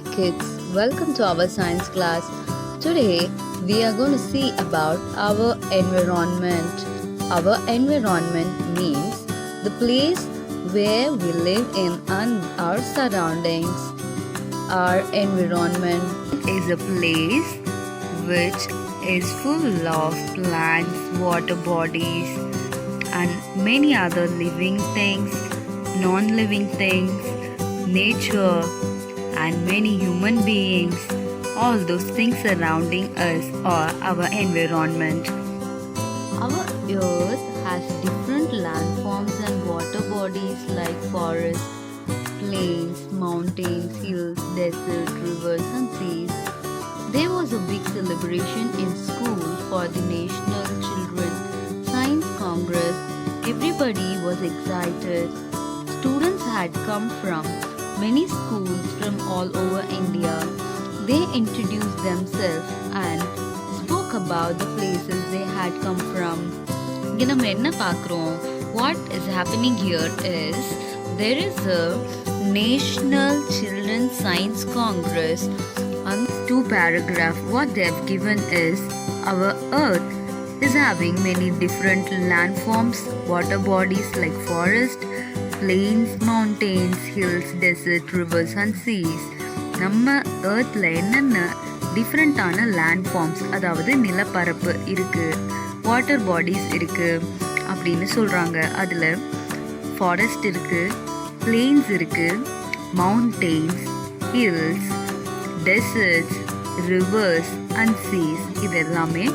Hi kids, welcome to our science class. Today we are going to see about our environment. Our environment means the place where we live in and our surroundings. Our environment is a place which is full of plants, water bodies, and many other living things, non-living things, nature, and many human beings. All those things surrounding us are our environment. Our earth has different landforms and water bodies like forests, plains, mountains, hills, deserts, rivers, and seas. There was a big celebration in school for the National Children's Science Congress. Everybody was excited. Students had come from many schools from all over India. They introduced themselves and spoke about the places they had come from. இங்க நம்ம என்ன பார்க்குறோம்? What is happening here is there is a National Children's Science Congress. On 2 paragraphs, what they have given is our Earth is having many different landforms, water bodies like forest, plains, mountains, hills, desert, rivers and seas. நம்ம எர்த்தில் என்னென்ன டிஃப்ரெண்ட்டான landforms அதாவது நிலப்பரப்பு இருக்குது, water bodies இருக்குது அப்படின்னு சொல்கிறாங்க. அதில் ஃபாரஸ்ட் இருக்குது, பிளெயின்ஸ் இருக்குது, mountains, hills, deserts, rivers and seas இது எல்லாமே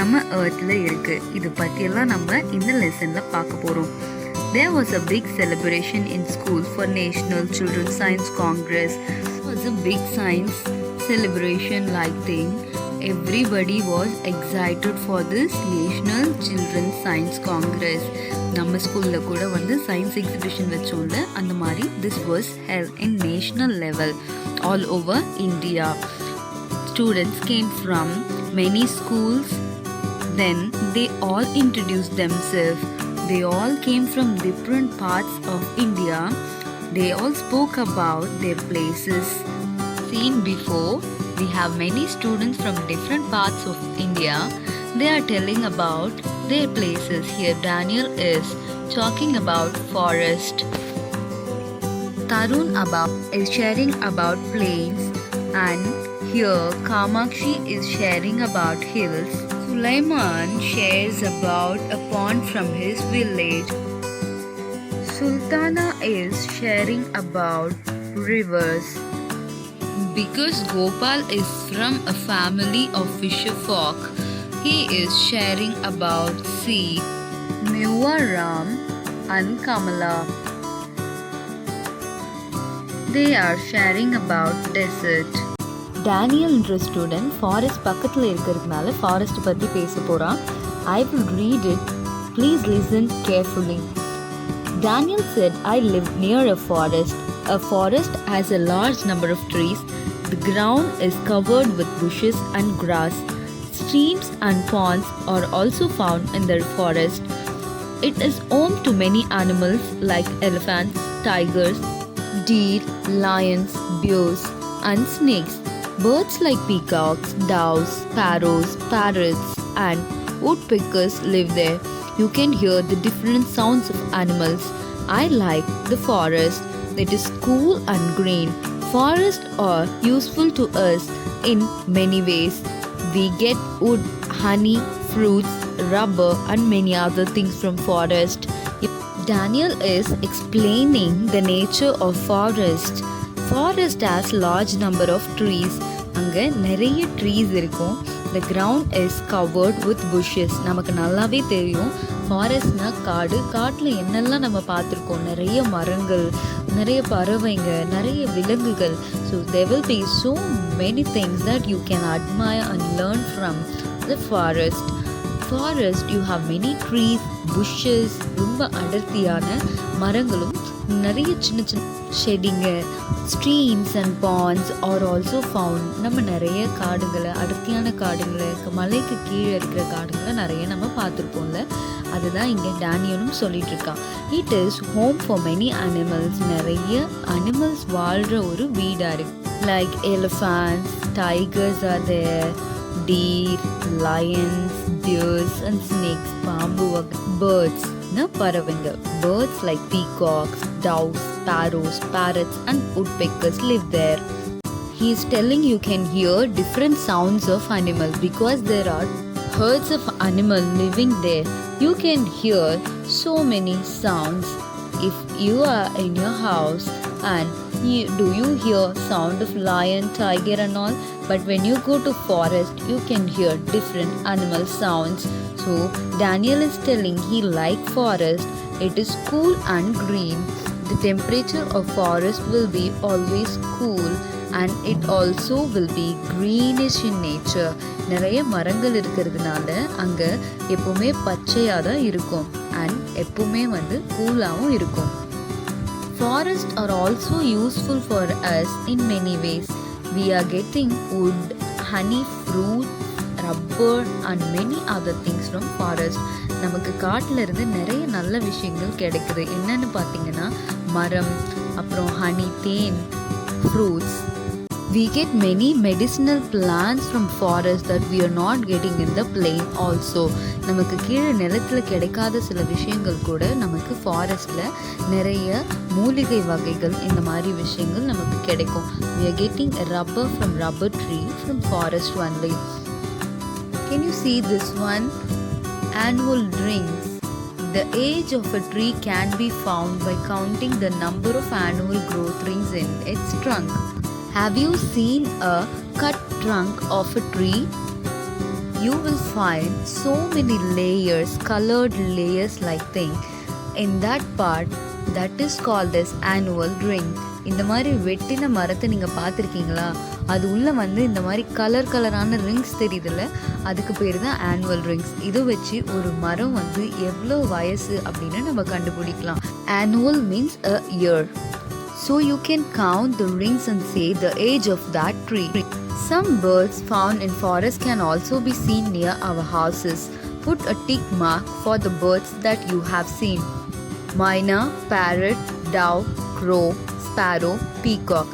நம்ம எர்த்தில் இருக்குது. இது பற்றியெல்லாம் நம்ம இந்த லெசனில் பார்க்க போகிறோம். There was a big celebration in school for National Children's Science Congress. It was a big science celebration like thing. Everybody was excited for this National Children's Science Congress. நம்ம ஸ்கூலில் கூட வந்து சயின்ஸ் எக்ஸிபிஷன் வச்சோம்ல, அந்த மாதிரி this was held in national level all over India. Students came from many schools. Then they all introduced themselves. They all came from different parts of India. They all spoke about their places. Seen before, we have many students from different parts of India. They are telling about their places. Here Daniel is talking about forest. Tarun is sharing about plains, and here Kamakshi is sharing about hills. Sulaiman shares about a pond from his village. Sultana is sharing about rivers. Because Gopal is from a family of fisher folk, he is sharing about sea. Mewar Ram and Kamala, they are sharing about desert. டேனியல்ன்ற student forest பக்கத்தில் இருக்கிறதுனால forest பற்றி பேச போகிறான். I will read it, please listen carefully. Daniel said, I live near a forest. A forest has a large number of trees. The ground is covered with bushes and grass. Streams and ponds are also found in the forest. It is home to many animals like elephants, tigers, deer, lions, bears, and snakes. Birds like peacocks, doves, sparrows, parrots, and woodpeckers live there. You can hear the different sounds of animals. I like the forest. It is cool and green. Forests are useful to us in many ways. We get wood, honey, fruits, rubber, and many other things from forest. Daniel is explaining the nature of forest. Forest has large number of trees. அங்கே நிறைய trees இருக்கும். The ground is covered with bushes. நமக்கு நல்லாவே தெரியும் ஃபாரஸ்ட்னா காடு. காட்டில் என்னெல்லாம் நம்ம பார்த்துருக்கோம், நிறைய மரங்கள், நிறைய பறவைங்க, நிறைய விலங்குகள். So there will be so many things that you can admire and learn from the forest. Forest you have many trees, bushes, ரொம்ப அடர்த்தியான மரங்களும் நிறைய சின்ன சின்ன ஷெடிங்கு, streams and ponds are also found. நம்ம நிறைய காடுகளை, அடர்த்தியான காடுகளை, மலைக்கு கீழே இருக்கிற காடுகளை நிறைய நம்ம பார்த்துருப்போம்ல. அதுதான் இங்கே டேனியலும் சொல்லிட்டு இருக்கான். It is home for many animals. நிறைய அனிமல்ஸ் வாழ்கிற ஒரு வீடாக இருக்கு. like elephants, tigers are there, deer, lions, deers and snakes, பாம்பு வகை, birds, பறவைங்க, birds like peacocks, doves, sparrows, parrots and woodpeckers live there. He is telling you can hear different sounds of animals because there are herds of animals living there. You can hear so many sounds. If you are in your house and do you hear sound of lion, tiger and all? But when you go to forest, you can hear different animal sounds. So Daniel is telling he like forest. It is cool and green. The temperature of forest will be always cool and it also will be greenish in nature. நிறைய மரங்கள் இருக்கிறதுனால அங்கே எப்பவுமே பச்சையாக தான் இருக்கும் and எப்பவுமே கூலாகவும் இருக்கும். Forests are also useful for us in many ways. We are getting wood, honey, fruit, rubber and many other things from forest. நமக்கு காட்டில் இருந்து நிறைய நல்ல விஷயங்கள் கிடைக்குது. என்னன்னு பார்த்தீங்கன்னா மரம், அப்புறம் honey, than, fruits. We get many medicinal plants from forest that we are not getting in the plain also. நமக்கு கீழே நிலத்தில் கிடைக்காத சில விஷயங்கள் கூட நமக்கு ஃபாரஸ்ட்டில் நிறைய மூலிகை வகைகள் இந்த மாதிரி விஷயங்கள் நமக்கு கிடைக்கும். We are getting a rubber from rubber tree from forest only. Can you see this one? Annual rings. The age of a tree can be found by counting the number of annual growth rings in its trunk. Have you seen a cut trunk of a tree? You will find so many layers, colored layers like thing in that part that is called as annual ring. இந்த மாதிரி வெட்டின மரத்தை நீங்கள் பார்த்துருக்கீங்களா? அது உள்ளே இந்த மாதிரி கலரான ரிங்ஸ் தெரியுதுல்ல, அதுக்கு பேர் தான் ஆனுவல் ரிங்ஸ். இதை வச்சு ஒரு மரம் எவ்வளோ வயசு அப்படின்னு நம்ம கண்டுபிடிக்கலாம். Annual means a year. So you can count the rings and say the age of that tree. Some birds found in forest can also be seen near our houses. Put a tick mark for the birds that you have seen. Myna, parrot, dove, crow, sparrow, peacock.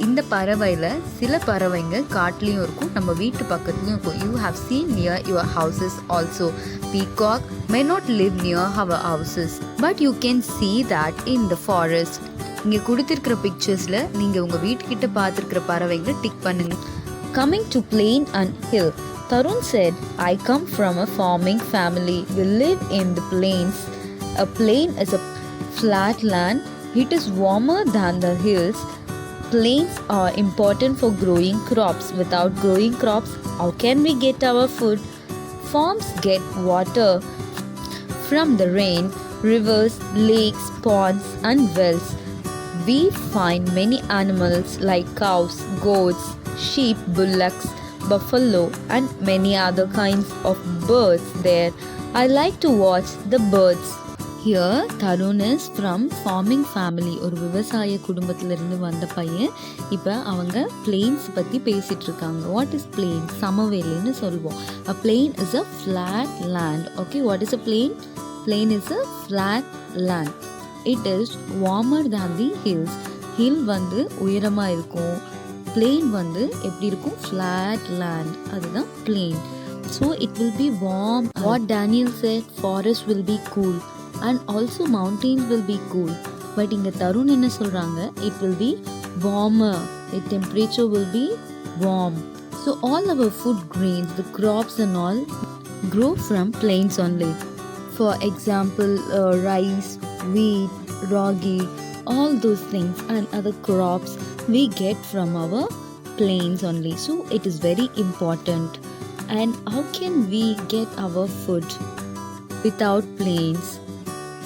இந்த பறவையில் சில பறவைங்க காட்டுலேயும் இருக்கும், நம்ம வீட்டு பக்கத்துலையும் இருக்கும். You have seen near your houses also. Peacock may not live near our houses, but you can see that in the forest. இங்கே கொடுத்திருக்கிற பிக்சர்ஸில் நீங்கள் உங்கள் வீட்டுக்கிட்ட பார்த்துருக்கிற பறவைங்களை டிக் பண்ணுங்க. Coming to plain and hill. Tarun said, I come from a farming family. We live in the plains. A plain is a flat land. It is warmer than the hills. Plains are important for growing crops. Without growing crops, how can we get our food? Farms get water from the rain, rivers, lakes, ponds and wells. We find many animals like cows, goats, sheep, bullocks, buffalo and many other kinds of birds there. I like to watch the birds. Here Tarun is from farming family. ஒரு விவசாய குடும்பத்திலிருந்து வந்த பையன். இப்போ அவங்க plains பற்றி பேசிட்டு இருக்காங்க. What is plain? சமவெளின்னு சொல்லுவோம். A plain is a flat land. Okay, what is a plain? Plain is a flat land. It is warmer than the hills. Hill உயரமாக இருக்கும். Plain எப்படி இருக்கும்? Flat land. அதுதான் plain. So it will be warm. What Daniel said, forest will be cool and also mountains will be cool. But இங்க தருண் என்ன சொல்றாங்க? It will be warmer. The temperature will be warm. So all our food grains, the crops and all grow from plains only. For example, rice, wheat, ragi, all those things and other crops we get from our plains only. So it is very important. And how can we get our food without plains?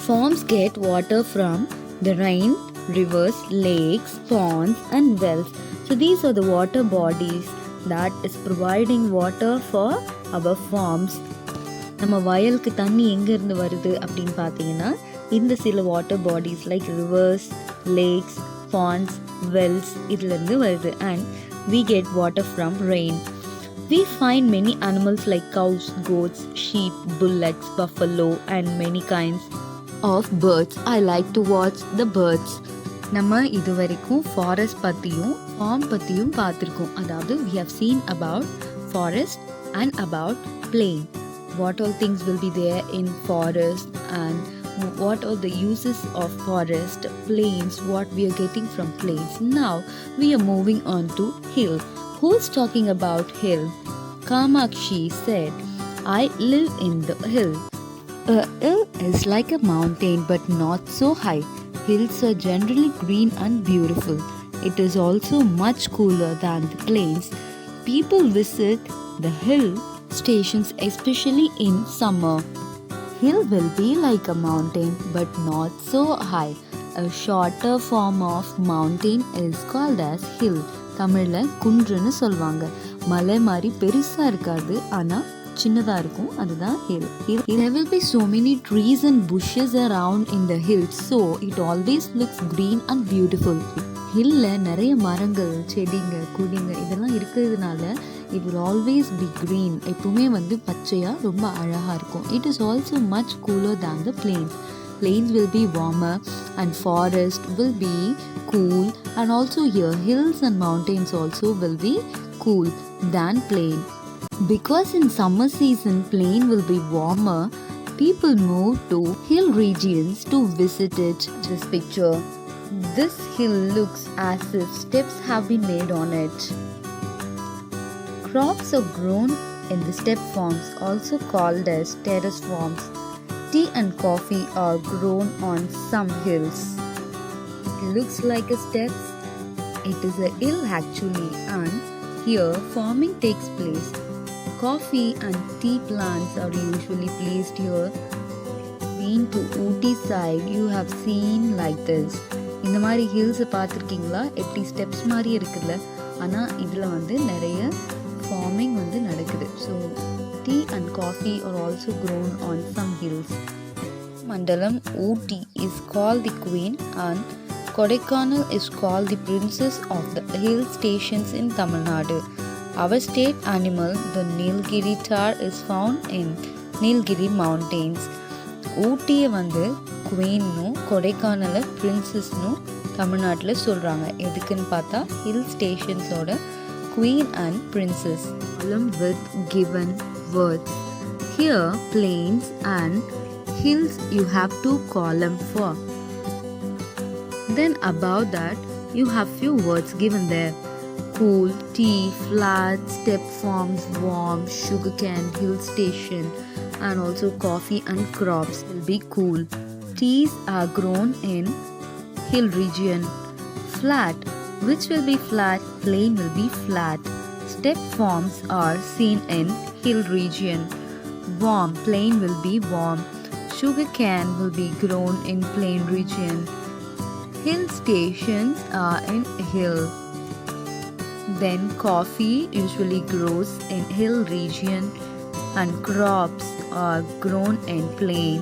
Farms get water from the rain, rivers, lakes, ponds and wells. So these are the water bodies that is providing water for our farms. நம்ம வயலுக்கு தண்ணி எங்கேருந்து வருது அப்படின்னு பார்த்தீங்கன்னா இந்த சில water bodies like rivers, lakes, ponds, wells இதுலேருந்து வருது. And we get water from rain. We find many animals like cows, goats, sheep, bullocks, buffalo and many kinds of birds. I like to watch the birds. நம்ம இதுவரைக்கும் forest பற்றியும் form பற்றியும் பார்த்துருக்கோம். அதாவது we have seen about forest and about plain. What all things will be there in forest and what are the uses of forest, plains, what we are getting from plains. Now we are moving on to hill. Who's talking about hill? Kamakshi said, I live in the hill. A hill is like a mountain but not so high. Hills are generally green and beautiful. It is also much cooler than the plains. People visit the hill stations especially in summer. Hill will be like a mountain but not so high. A shorter form of mountain is called as hill. தமிழ்ல குன்றுன்னு சொல்வாங்க. மலை மாதிரி பெருசா இருக்காது, ஆனா சின்னதா இருக்கும், அதுதான் hill. There will be so many trees and bushes around in the hills, so it always looks green and beautiful. ஹில்ல நிறைய மரங்கள், செடிங்க, கொடிங்க இதெல்லாம் இருக்கிறதுனால it will always be green. எப்பவுமே வந்து பச்சையா ரொம்ப அழகா இருக்கும். It is also much cooler than the plains. Plains will be warmer and forest will be cool, and also here hills and mountains also will be cool than plain. Because in summer season plain will be warmer, people move to hill regions to visit it. This picture, this hill looks as if steps have been made on it. Crops are grown in the step forms, also called as terrace forms. Tea and coffee are grown on some hills. It looks like a steps. It is a hill actually, and here farming takes place. Coffee and tea plants are usually placed here. Been to Ooty side, you have seen like this. இந்த மாதிரி ஹில்ஸை பார்த்துருக்கீங்களா? எப்படி steps மாதிரி இருக்குல்ல, ஆனால் இதில் வந்து நிறைய ஃபார்மிங் வந்து நடக்குது. So tea and coffee are also grown on some hills. மண்டலம் ஊட்டி is call the queen and Kodaikanal is call the princess of the hill stations in Tamil Nadu. Our state animal, the Nilgiri tahr, is found in Nilgiri mountains. ஊட்டியை வந்து குவீன்னும் கொடைக்கானலை பிரின்சஸ்னும் தமிழ்நாட்டில் சொல்கிறாங்க. எதுக்குன்னு பார்த்தா ஹில் ஸ்டேஷன்ஸோட queen and princess along with given words. Here plains and hills you have two columns for. Then above that you have few words given there. Cool, tea, flat, step forms, warm, sugarcane, hill station, and also coffee and crops will be cool. Teas are grown in hill region. Flat, which will be flat, plain will be flat. Step forms are seen in hill region. Warm, plain will be warm. Sugarcane will be grown in plain region. Hill stations are in hill. Then coffee usually grows in hill region and crops are grown in plain.